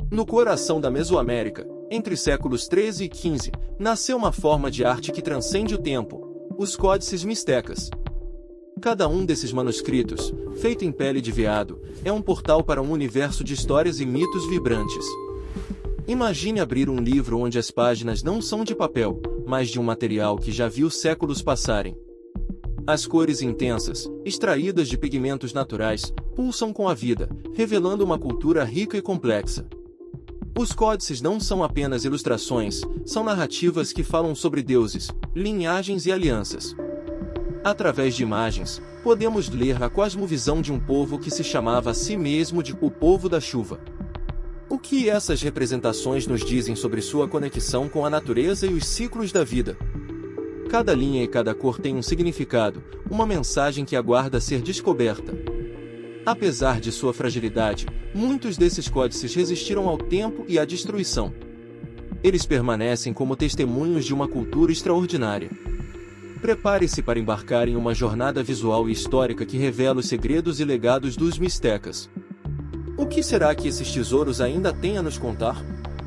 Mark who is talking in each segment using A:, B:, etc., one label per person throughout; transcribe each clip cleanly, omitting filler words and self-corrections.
A: No coração da Mesoamérica, entre os séculos 13 e 15, nasceu uma forma de arte que transcende o tempo: os códices mistecas. Cada um desses manuscritos, feito em pele de veado, é um portal para um universo de histórias e mitos vibrantes. Imagine abrir um livro onde as páginas não são de papel, mas de um material que já viu séculos passarem. As cores intensas, extraídas de pigmentos naturais, pulsam com a vida, revelando uma cultura rica e complexa. Os códices não são apenas ilustrações, são narrativas que falam sobre deuses, linhagens e alianças. Através de imagens, podemos ler a cosmovisão de um povo que se chamava a si mesmo de o povo da chuva. O que essas representações nos dizem sobre sua conexão com a natureza e os ciclos da vida? Cada linha e cada cor tem um significado, uma mensagem que aguarda ser descoberta. Apesar de sua fragilidade, muitos desses códices resistiram ao tempo e à destruição. Eles permanecem como testemunhos de uma cultura extraordinária. Prepare-se para embarcar em uma jornada visual e histórica que revela os segredos e legados dos mistecas. O que será que esses tesouros ainda têm a nos contar?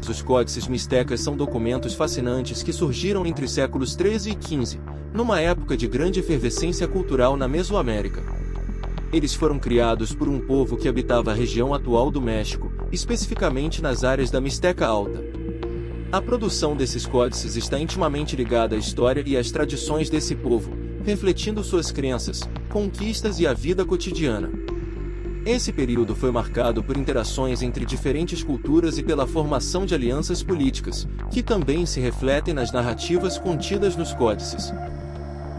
A: Os códices mistecas são documentos fascinantes que surgiram entre os séculos 13 e 15, numa época de grande efervescência cultural na Mesoamérica. Eles foram criados por um povo que habitava a região atual do México, especificamente nas áreas da Mixteca Alta. A produção desses códices está intimamente ligada à história e às tradições desse povo, refletindo suas crenças, conquistas e a vida cotidiana. Esse período foi marcado por interações entre diferentes culturas e pela formação de alianças políticas, que também se refletem nas narrativas contidas nos códices.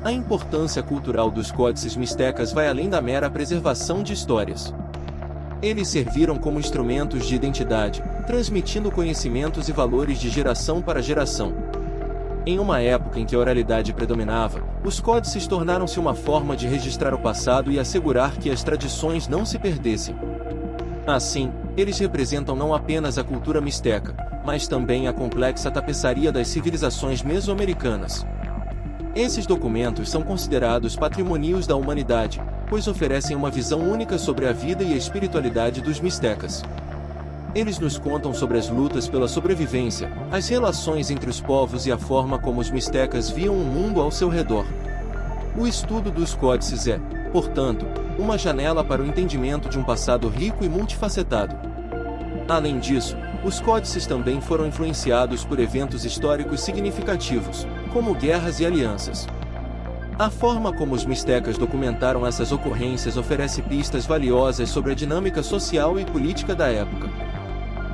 A: A importância cultural dos códices mistecas vai além da mera preservação de histórias. Eles serviram como instrumentos de identidade, transmitindo conhecimentos e valores de geração para geração. Em uma época em que a oralidade predominava, os códices tornaram-se uma forma de registrar o passado e assegurar que as tradições não se perdessem. Assim, eles representam não apenas a cultura mixteca, mas também a complexa tapeçaria das civilizações mesoamericanas. Esses documentos são considerados patrimônios da humanidade, pois oferecem uma visão única sobre a vida e a espiritualidade dos mixtecas. Eles nos contam sobre as lutas pela sobrevivência, as relações entre os povos e a forma como os mixtecas viam o mundo ao seu redor. O estudo dos códices é, portanto, uma janela para o entendimento de um passado rico e multifacetado. Além disso, os códices também foram influenciados por eventos históricos significativos, como guerras e alianças. A forma como os mixtecas documentaram essas ocorrências oferece pistas valiosas sobre a dinâmica social e política da época.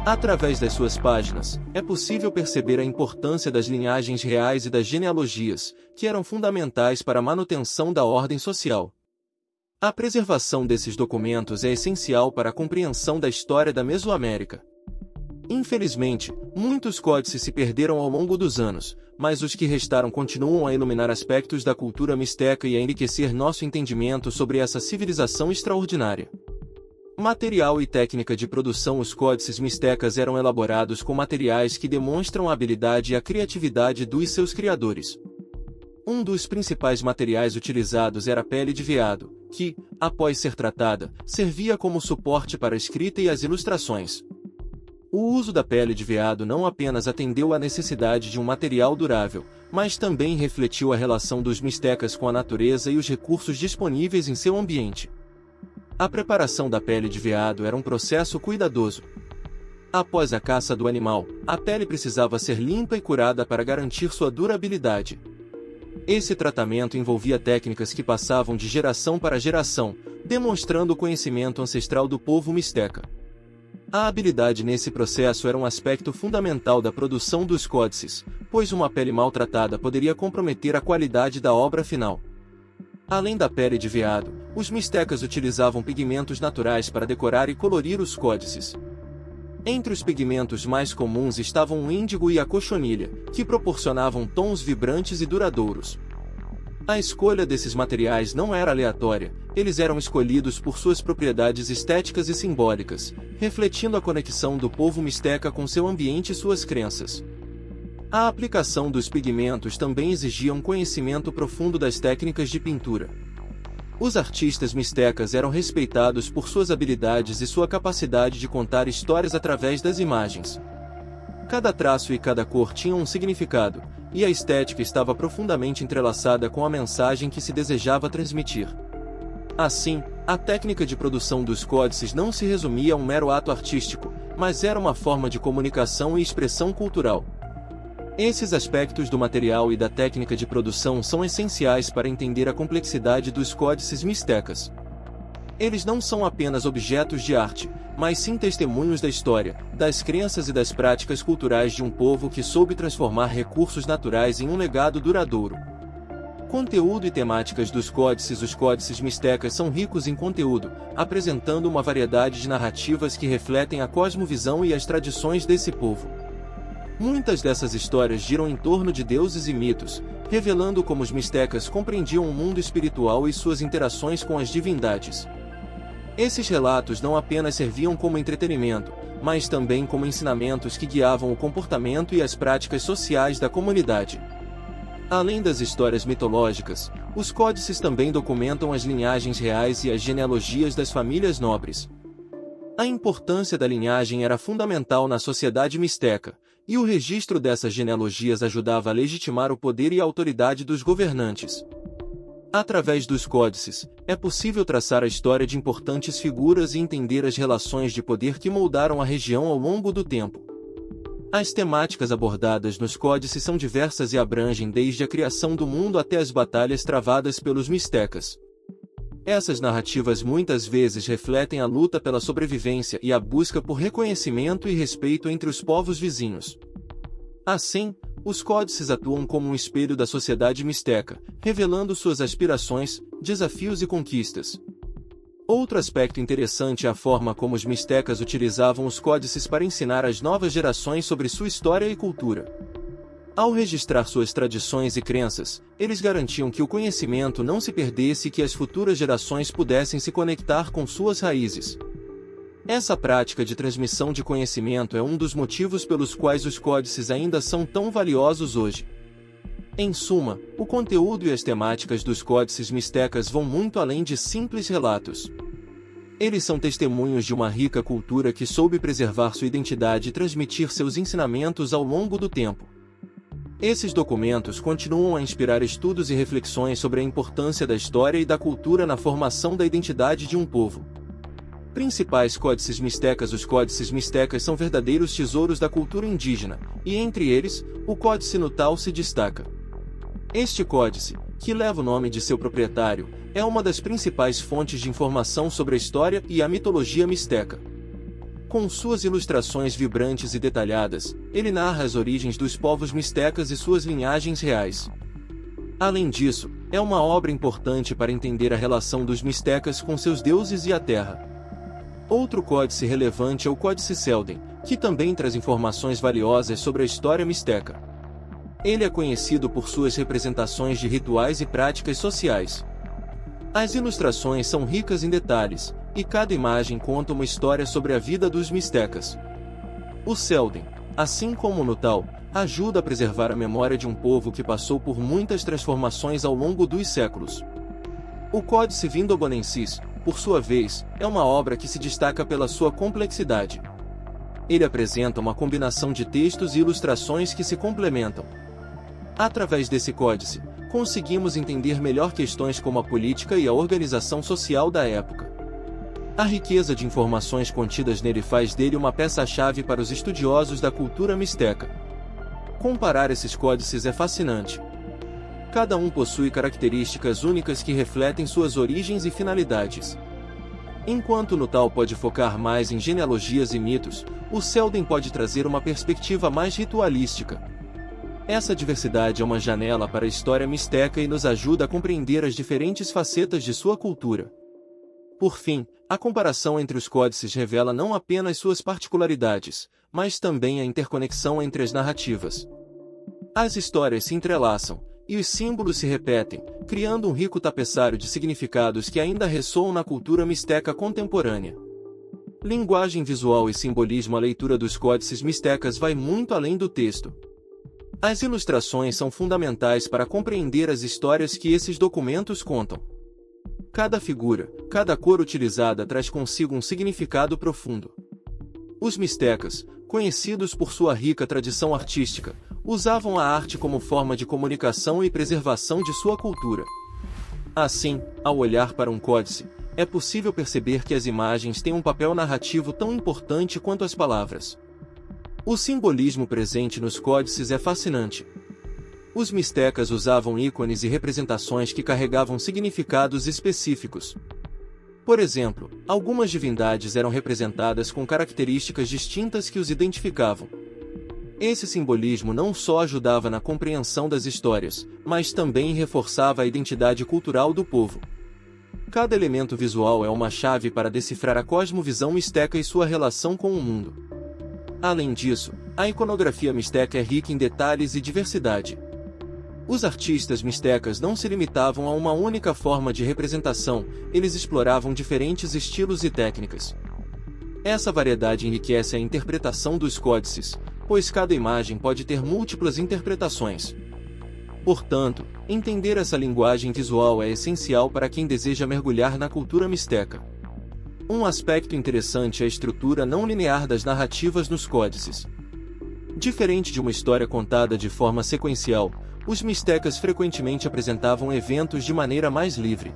A: Através das suas páginas, é possível perceber a importância das linhagens reais e das genealogias, que eram fundamentais para a manutenção da ordem social. A preservação desses documentos é essencial para a compreensão da história da Mesoamérica. Infelizmente, muitos códices se perderam ao longo dos anos, mas os que restaram continuam a iluminar aspectos da cultura mixteca e a enriquecer nosso entendimento sobre essa civilização extraordinária. Material e técnica de produção. Os códices mixtecas eram elaborados com materiais que demonstram a habilidade e a criatividade dos seus criadores. Um dos principais materiais utilizados era a pele de veado, que, após ser tratada, servia como suporte para a escrita e as ilustrações. O uso da pele de veado não apenas atendeu à necessidade de um material durável, mas também refletiu a relação dos mixtecas com a natureza e os recursos disponíveis em seu ambiente. A preparação da pele de veado era um processo cuidadoso. Após a caça do animal, a pele precisava ser limpa e curada para garantir sua durabilidade. Esse tratamento envolvia técnicas que passavam de geração para geração, demonstrando o conhecimento ancestral do povo mixteca. A habilidade nesse processo era um aspecto fundamental da produção dos códices, pois uma pele maltratada poderia comprometer a qualidade da obra final. Além da pele de veado, os mixtecas utilizavam pigmentos naturais para decorar e colorir os códices. Entre os pigmentos mais comuns estavam o índigo e a cochonilha, que proporcionavam tons vibrantes e duradouros. A escolha desses materiais não era aleatória, eles eram escolhidos por suas propriedades estéticas e simbólicas, refletindo a conexão do povo mixteca com seu ambiente e suas crenças. A aplicação dos pigmentos também exigia um conhecimento profundo das técnicas de pintura. Os artistas mistecas eram respeitados por suas habilidades e sua capacidade de contar histórias através das imagens. Cada traço e cada cor tinham um significado, e a estética estava profundamente entrelaçada com a mensagem que se desejava transmitir. Assim, a técnica de produção dos códices não se resumia a um mero ato artístico, mas era uma forma de comunicação e expressão cultural. Esses aspectos do material e da técnica de produção são essenciais para entender a complexidade dos códices mistecas. Eles não são apenas objetos de arte, mas sim testemunhos da história, das crenças e das práticas culturais de um povo que soube transformar recursos naturais em um legado duradouro. Conteúdo e temáticas dos códices. Os códices mistecas são ricos em conteúdo, apresentando uma variedade de narrativas que refletem a cosmovisão e as tradições desse povo. Muitas dessas histórias giram em torno de deuses e mitos, revelando como os mistecas compreendiam o mundo espiritual e suas interações com as divindades. Esses relatos não apenas serviam como entretenimento, mas também como ensinamentos que guiavam o comportamento e as práticas sociais da comunidade. Além das histórias mitológicas, os códices também documentam as linhagens reais e as genealogias das famílias nobres. A importância da linhagem era fundamental na sociedade misteca, e o registro dessas genealogias ajudava a legitimar o poder e a autoridade dos governantes. Através dos códices, é possível traçar a história de importantes figuras e entender as relações de poder que moldaram a região ao longo do tempo. As temáticas abordadas nos códices são diversas e abrangem desde a criação do mundo até as batalhas travadas pelos mistecas. Essas narrativas muitas vezes refletem a luta pela sobrevivência e a busca por reconhecimento e respeito entre os povos vizinhos. Assim, os códices atuam como um espelho da sociedade misteca, revelando suas aspirações, desafios e conquistas. Outro aspecto interessante é a forma como os mistecas utilizavam os códices para ensinar as novas gerações sobre sua história e cultura. Ao registrar suas tradições e crenças, eles garantiam que o conhecimento não se perdesse e que as futuras gerações pudessem se conectar com suas raízes. Essa prática de transmissão de conhecimento é um dos motivos pelos quais os códices ainda são tão valiosos hoje. Em suma, o conteúdo e as temáticas dos códices mistecas vão muito além de simples relatos. Eles são testemunhos de uma rica cultura que soube preservar sua identidade e transmitir seus ensinamentos ao longo do tempo. Esses documentos continuam a inspirar estudos e reflexões sobre a importância da história e da cultura na formação da identidade de um povo. Principais códices mistecas. Os códices mistecas são verdadeiros tesouros da cultura indígena, e entre eles, o Códice Nutal se destaca. Este códice, que leva o nome de seu proprietário, é uma das principais fontes de informação sobre a história e a mitologia misteca. Com suas ilustrações vibrantes e detalhadas, ele narra as origens dos povos mistecas e suas linhagens reais. Além disso, é uma obra importante para entender a relação dos mistecas com seus deuses e a terra. Outro códice relevante é o Códice Selden, que também traz informações valiosas sobre a história misteca. Ele é conhecido por suas representações de rituais e práticas sociais. As ilustrações são ricas em detalhes, e cada imagem conta uma história sobre a vida dos mistecas. O Selden, assim como o Nutal, ajuda a preservar a memória de um povo que passou por muitas transformações ao longo dos séculos. O Códice Vindobonensis, por sua vez, é uma obra que se destaca pela sua complexidade. Ele apresenta uma combinação de textos e ilustrações que se complementam. Através desse códice, conseguimos entender melhor questões como a política e a organização social da época. A riqueza de informações contidas nele faz dele uma peça-chave para os estudiosos da cultura misteca. Comparar esses códices é fascinante. Cada um possui características únicas que refletem suas origens e finalidades. Enquanto o Nutal pode focar mais em genealogias e mitos, o Selden pode trazer uma perspectiva mais ritualística. Essa diversidade é uma janela para a história misteca e nos ajuda a compreender as diferentes facetas de sua cultura. Por fim, a comparação entre os códices revela não apenas suas particularidades, mas também a interconexão entre as narrativas. As histórias se entrelaçam, e os símbolos se repetem, criando um rico tapeçário de significados que ainda ressoam na cultura misteca contemporânea. Linguagem visual e simbolismo. A leitura dos códices mistecas vai muito além do texto. As ilustrações são fundamentais para compreender as histórias que esses documentos contam. Cada figura, cada cor utilizada traz consigo um significado profundo. Os mistecas, conhecidos por sua rica tradição artística, usavam a arte como forma de comunicação e preservação de sua cultura. Assim, ao olhar para um códice, é possível perceber que as imagens têm um papel narrativo tão importante quanto as palavras. O simbolismo presente nos códices é fascinante. Os mistecas usavam ícones e representações que carregavam significados específicos. Por exemplo, algumas divindades eram representadas com características distintas que os identificavam. Esse simbolismo não só ajudava na compreensão das histórias, mas também reforçava a identidade cultural do povo. Cada elemento visual é uma chave para decifrar a cosmovisão misteca e sua relação com o mundo. Além disso, a iconografia misteca é rica em detalhes e diversidade. Os artistas mistecas não se limitavam a uma única forma de representação, eles exploravam diferentes estilos e técnicas. Essa variedade enriquece a interpretação dos códices, pois cada imagem pode ter múltiplas interpretações. Portanto, entender essa linguagem visual é essencial para quem deseja mergulhar na cultura misteca. Um aspecto interessante é a estrutura não linear das narrativas nos códices. Diferente de uma história contada de forma sequencial, os mistecas frequentemente apresentavam eventos de maneira mais livre.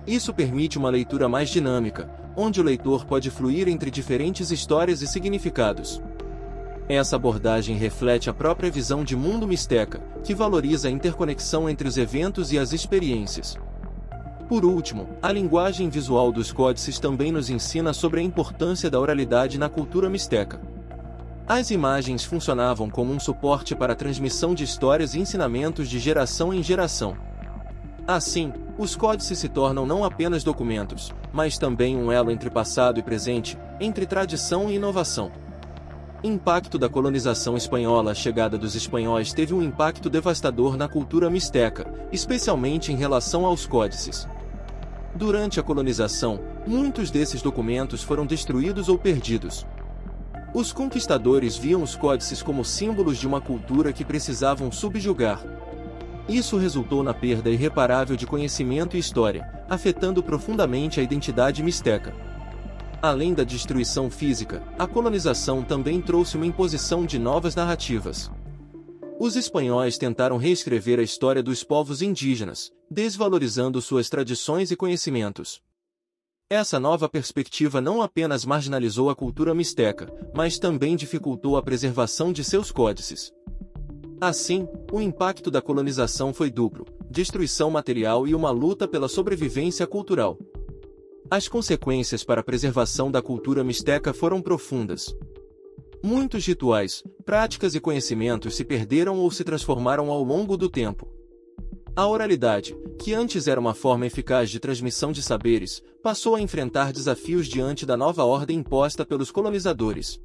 A: Isso permite uma leitura mais dinâmica, onde o leitor pode fluir entre diferentes histórias e significados. Essa abordagem reflete a própria visão de mundo misteca, que valoriza a interconexão entre os eventos e as experiências. Por último, a linguagem visual dos códices também nos ensina sobre a importância da oralidade na cultura misteca. As imagens funcionavam como um suporte para a transmissão de histórias e ensinamentos de geração em geração. Assim, os códices se tornam não apenas documentos, mas também um elo entre passado e presente, entre tradição e inovação. Impacto da colonização espanhola. A chegada dos espanhóis teve um impacto devastador na cultura misteca, especialmente em relação aos códices. Durante a colonização, muitos desses documentos foram destruídos ou perdidos. Os conquistadores viam os códices como símbolos de uma cultura que precisavam subjugar. Isso resultou na perda irreparável de conhecimento e história, afetando profundamente a identidade misteca. Além da destruição física, a colonização também trouxe uma imposição de novas narrativas. Os espanhóis tentaram reescrever a história dos povos indígenas, desvalorizando suas tradições e conhecimentos. Essa nova perspectiva não apenas marginalizou a cultura misteca, mas também dificultou a preservação de seus códices. Assim, o impacto da colonização foi duplo: destruição material e uma luta pela sobrevivência cultural. As consequências para a preservação da cultura misteca foram profundas. Muitos rituais, práticas e conhecimentos se perderam ou se transformaram ao longo do tempo. A oralidade, que antes era uma forma eficaz de transmissão de saberes, passou a enfrentar desafios diante da nova ordem imposta pelos colonizadores.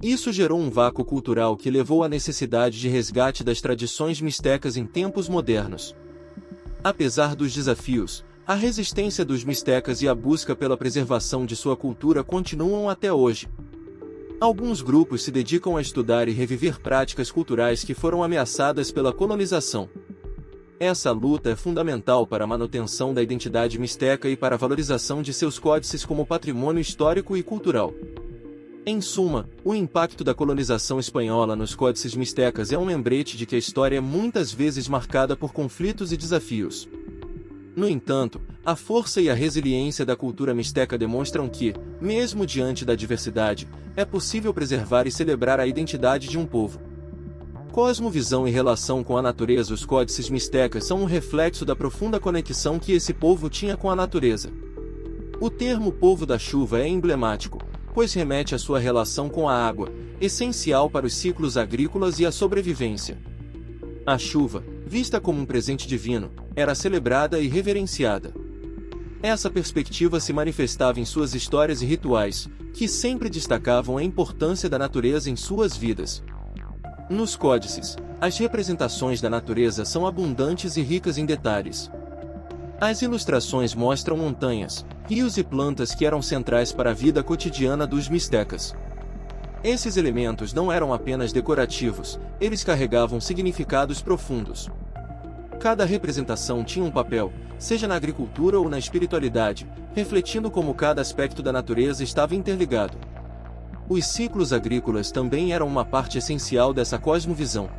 A: Isso gerou um vácuo cultural que levou à necessidade de resgate das tradições mistecas em tempos modernos. Apesar dos desafios, a resistência dos mistecas e a busca pela preservação de sua cultura continuam até hoje. Alguns grupos se dedicam a estudar e reviver práticas culturais que foram ameaçadas pela colonização. Essa luta é fundamental para a manutenção da identidade misteca e para a valorização de seus códices como patrimônio histórico e cultural. Em suma, o impacto da colonização espanhola nos códices mistecas é um lembrete de que a história é muitas vezes marcada por conflitos e desafios. No entanto, a força e a resiliência da cultura misteca demonstram que, mesmo diante da diversidade, é possível preservar e celebrar a identidade de um povo. Cosmovisão e relação com a natureza. Os códices mistecas são um reflexo da profunda conexão que esse povo tinha com a natureza. O termo povo da chuva é emblemático, pois remete à sua relação com a água, essencial para os ciclos agrícolas e a sobrevivência. A chuva, vista como um presente divino, era celebrada e reverenciada. Essa perspectiva se manifestava em suas histórias e rituais, que sempre destacavam a importância da natureza em suas vidas. Nos códices, as representações da natureza são abundantes e ricas em detalhes. As ilustrações mostram montanhas, rios e plantas que eram centrais para a vida cotidiana dos mistecas. Esses elementos não eram apenas decorativos, eles carregavam significados profundos. Cada representação tinha um papel, seja na agricultura ou na espiritualidade, refletindo como cada aspecto da natureza estava interligado. Os ciclos agrícolas também eram uma parte essencial dessa cosmovisão.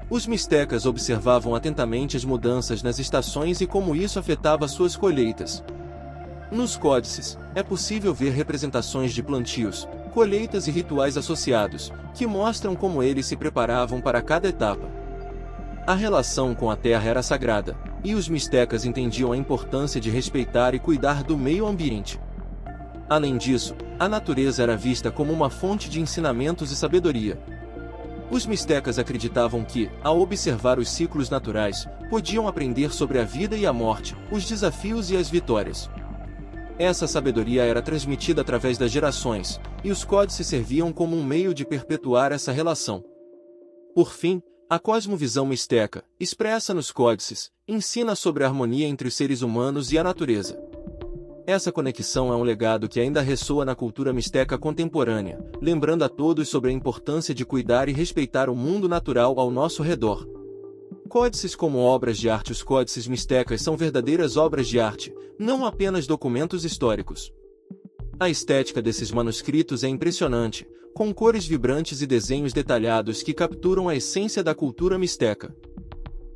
A: Os mistecas observavam atentamente as mudanças nas estações e como isso afetava suas colheitas. Nos códices, é possível ver representações de plantios, colheitas e rituais associados, que mostram como eles se preparavam para cada etapa. A relação com a terra era sagrada, e os mistecas entendiam a importância de respeitar e cuidar do meio ambiente. Além disso, a natureza era vista como uma fonte de ensinamentos e sabedoria. Os mistecas acreditavam que, ao observar os ciclos naturais, podiam aprender sobre a vida e a morte, os desafios e as vitórias. Essa sabedoria era transmitida através das gerações, e os códices serviam como um meio de perpetuar essa relação. Por fim, a cosmovisão misteca, expressa nos códices, ensina sobre a harmonia entre os seres humanos e a natureza. Essa conexão é um legado que ainda ressoa na cultura misteca contemporânea, lembrando a todos sobre a importância de cuidar e respeitar o mundo natural ao nosso redor. Códices como obras de arte. Os códices mistecas são verdadeiras obras de arte, não apenas documentos históricos. A estética desses manuscritos é impressionante, com cores vibrantes e desenhos detalhados que capturam a essência da cultura misteca.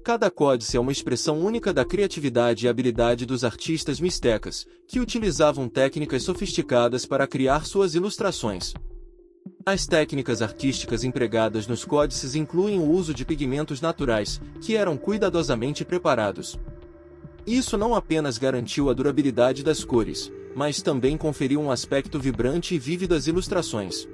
A: Cada códice é uma expressão única da criatividade e habilidade dos artistas mistecas, que utilizavam técnicas sofisticadas para criar suas ilustrações. As técnicas artísticas empregadas nos códices incluem o uso de pigmentos naturais, que eram cuidadosamente preparados. Isso não apenas garantiu a durabilidade das cores, mas também conferiu um aspecto vibrante e vívido às ilustrações.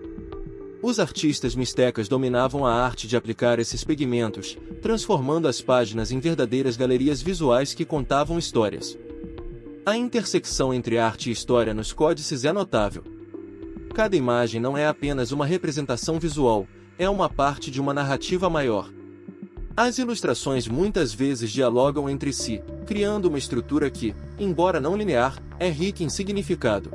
A: Os artistas mistecas dominavam a arte de aplicar esses pigmentos, transformando as páginas em verdadeiras galerias visuais que contavam histórias. A intersecção entre arte e história nos códices é notável. Cada imagem não é apenas uma representação visual, é uma parte de uma narrativa maior. As ilustrações muitas vezes dialogam entre si, criando uma estrutura que, embora não linear, é rica em significado.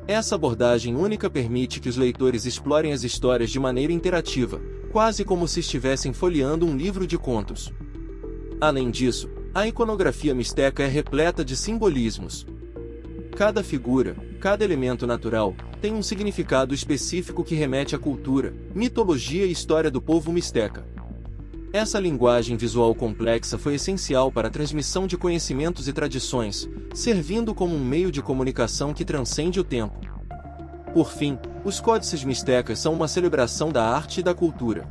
A: Essa abordagem única permite que os leitores explorem as histórias de maneira interativa, quase como se estivessem folheando um livro de contos. Além disso, a iconografia misteca é repleta de simbolismos. Cada figura, cada elemento natural, tem um significado específico que remete à cultura, mitologia e história do povo misteca. Essa linguagem visual complexa foi essencial para a transmissão de conhecimentos e tradições, servindo como um meio de comunicação que transcende o tempo. Por fim, os códices mistecas são uma celebração da arte e da cultura.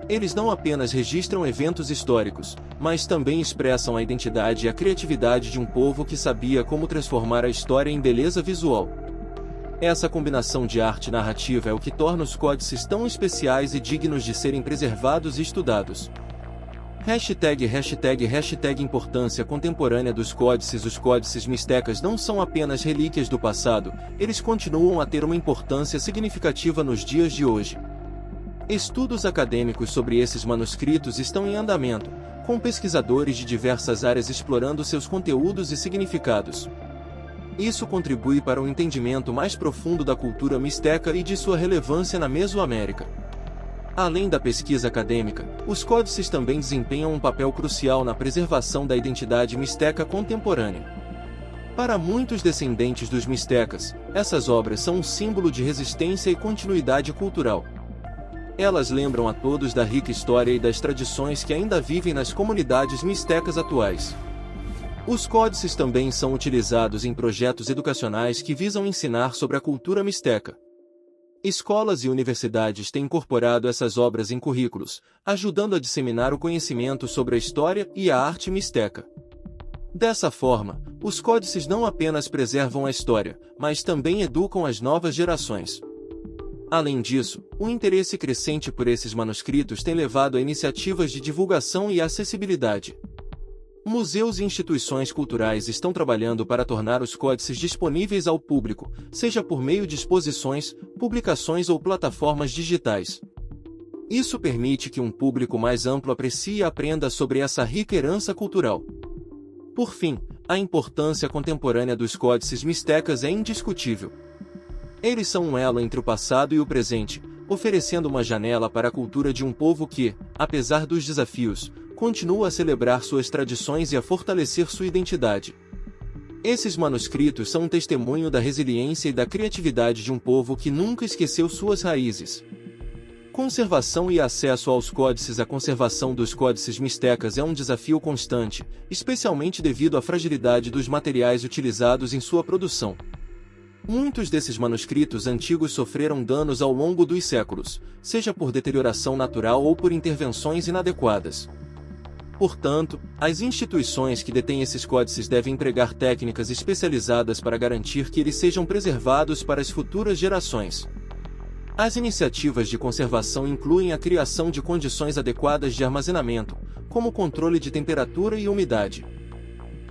A: Eles não apenas registram eventos históricos, mas também expressam a identidade e a criatividade de um povo que sabia como transformar a história em beleza visual. Essa combinação de arte e narrativa é o que torna os códices tão especiais e dignos de serem preservados e estudados. ### Importância contemporânea dos códices. Os códices mistecas não são apenas relíquias do passado, eles continuam a ter uma importância significativa nos dias de hoje. Estudos acadêmicos sobre esses manuscritos estão em andamento, com pesquisadores de diversas áreas explorando seus conteúdos e significados. Isso contribui para um entendimento mais profundo da cultura misteca e de sua relevância na Mesoamérica. Além da pesquisa acadêmica, os códices também desempenham um papel crucial na preservação da identidade misteca contemporânea. Para muitos descendentes dos mistecas, essas obras são um símbolo de resistência e continuidade cultural. Elas lembram a todos da rica história e das tradições que ainda vivem nas comunidades mistecas atuais. Os códices também são utilizados em projetos educacionais que visam ensinar sobre a cultura misteca. Escolas e universidades têm incorporado essas obras em currículos, ajudando a disseminar o conhecimento sobre a história e a arte misteca. Dessa forma, os códices não apenas preservam a história, mas também educam as novas gerações. Além disso, o interesse crescente por esses manuscritos tem levado a iniciativas de divulgação e acessibilidade. Museus e instituições culturais estão trabalhando para tornar os códices disponíveis ao público, seja por meio de exposições, publicações ou plataformas digitais. Isso permite que um público mais amplo aprecie e aprenda sobre essa rica herança cultural. Por fim, a importância contemporânea dos códices mistecas é indiscutível. Eles são um elo entre o passado e o presente, oferecendo uma janela para a cultura de um povo que, apesar dos desafios, continua a celebrar suas tradições e a fortalecer sua identidade. Esses manuscritos são um testemunho da resiliência e da criatividade de um povo que nunca esqueceu suas raízes. Conservação e acesso aos códices. A conservação dos códices mistecas é um desafio constante, especialmente devido à fragilidade dos materiais utilizados em sua produção. Muitos desses manuscritos antigos sofreram danos ao longo dos séculos, seja por deterioração natural ou por intervenções inadequadas. Portanto, as instituições que detêm esses códices devem empregar técnicas especializadas para garantir que eles sejam preservados para as futuras gerações. As iniciativas de conservação incluem a criação de condições adequadas de armazenamento, como controle de temperatura e umidade.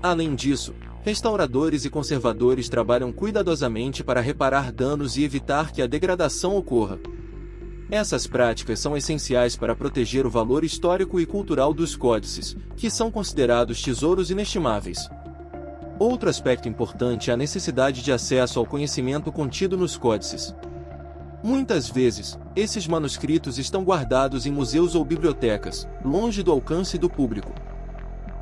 A: Além disso, restauradores e conservadores trabalham cuidadosamente para reparar danos e evitar que a degradação ocorra. Essas práticas são essenciais para proteger o valor histórico e cultural dos códices, que são considerados tesouros inestimáveis. Outro aspecto importante é a necessidade de acesso ao conhecimento contido nos códices. Muitas vezes, esses manuscritos estão guardados em museus ou bibliotecas, longe do alcance do público.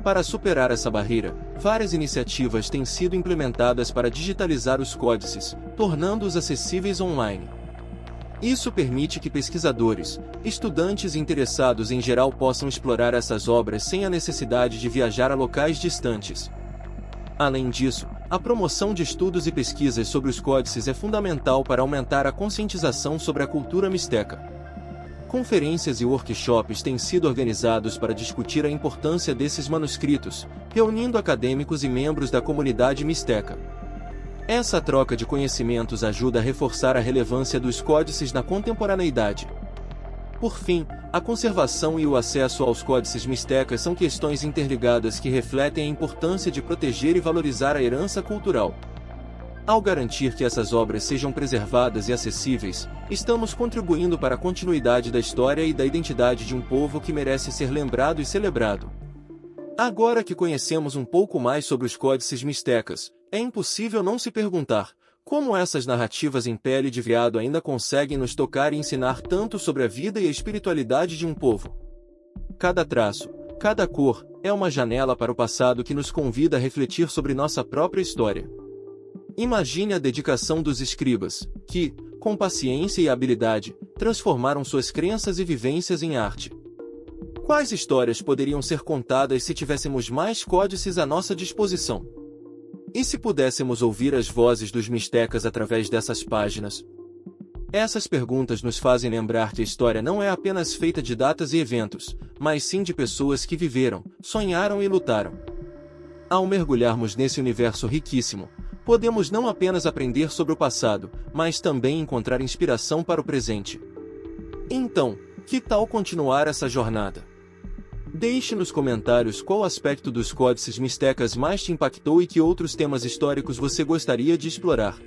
A: Para superar essa barreira, várias iniciativas têm sido implementadas para digitalizar os códices, tornando-os acessíveis online. Isso permite que pesquisadores, estudantes e interessados em geral possam explorar essas obras sem a necessidade de viajar a locais distantes. Além disso, a promoção de estudos e pesquisas sobre os códices é fundamental para aumentar a conscientização sobre a cultura mixteca. Conferências e workshops têm sido organizados para discutir a importância desses manuscritos, reunindo acadêmicos e membros da comunidade mixteca. Essa troca de conhecimentos ajuda a reforçar a relevância dos códices na contemporaneidade. Por fim, a conservação e o acesso aos códices mixtecas são questões interligadas que refletem a importância de proteger e valorizar a herança cultural. Ao garantir que essas obras sejam preservadas e acessíveis, estamos contribuindo para a continuidade da história e da identidade de um povo que merece ser lembrado e celebrado. Agora que conhecemos um pouco mais sobre os códices mixtecas, é impossível não se perguntar: como essas narrativas em pele de veado ainda conseguem nos tocar e ensinar tanto sobre a vida e a espiritualidade de um povo? Cada traço, cada cor, é uma janela para o passado que nos convida a refletir sobre nossa própria história. Imagine a dedicação dos escribas, que, com paciência e habilidade, transformaram suas crenças e vivências em arte. Quais histórias poderiam ser contadas se tivéssemos mais códices à nossa disposição? E se pudéssemos ouvir as vozes dos mixtecas através dessas páginas? Essas perguntas nos fazem lembrar que a história não é apenas feita de datas e eventos, mas sim de pessoas que viveram, sonharam e lutaram. Ao mergulharmos nesse universo riquíssimo, podemos não apenas aprender sobre o passado, mas também encontrar inspiração para o presente. Então, que tal continuar essa jornada? Deixe nos comentários qual aspecto dos códices mixtecas mais te impactou e que outros temas históricos você gostaria de explorar.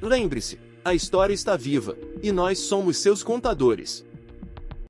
A: Lembre-se, a história está viva, e nós somos seus contadores.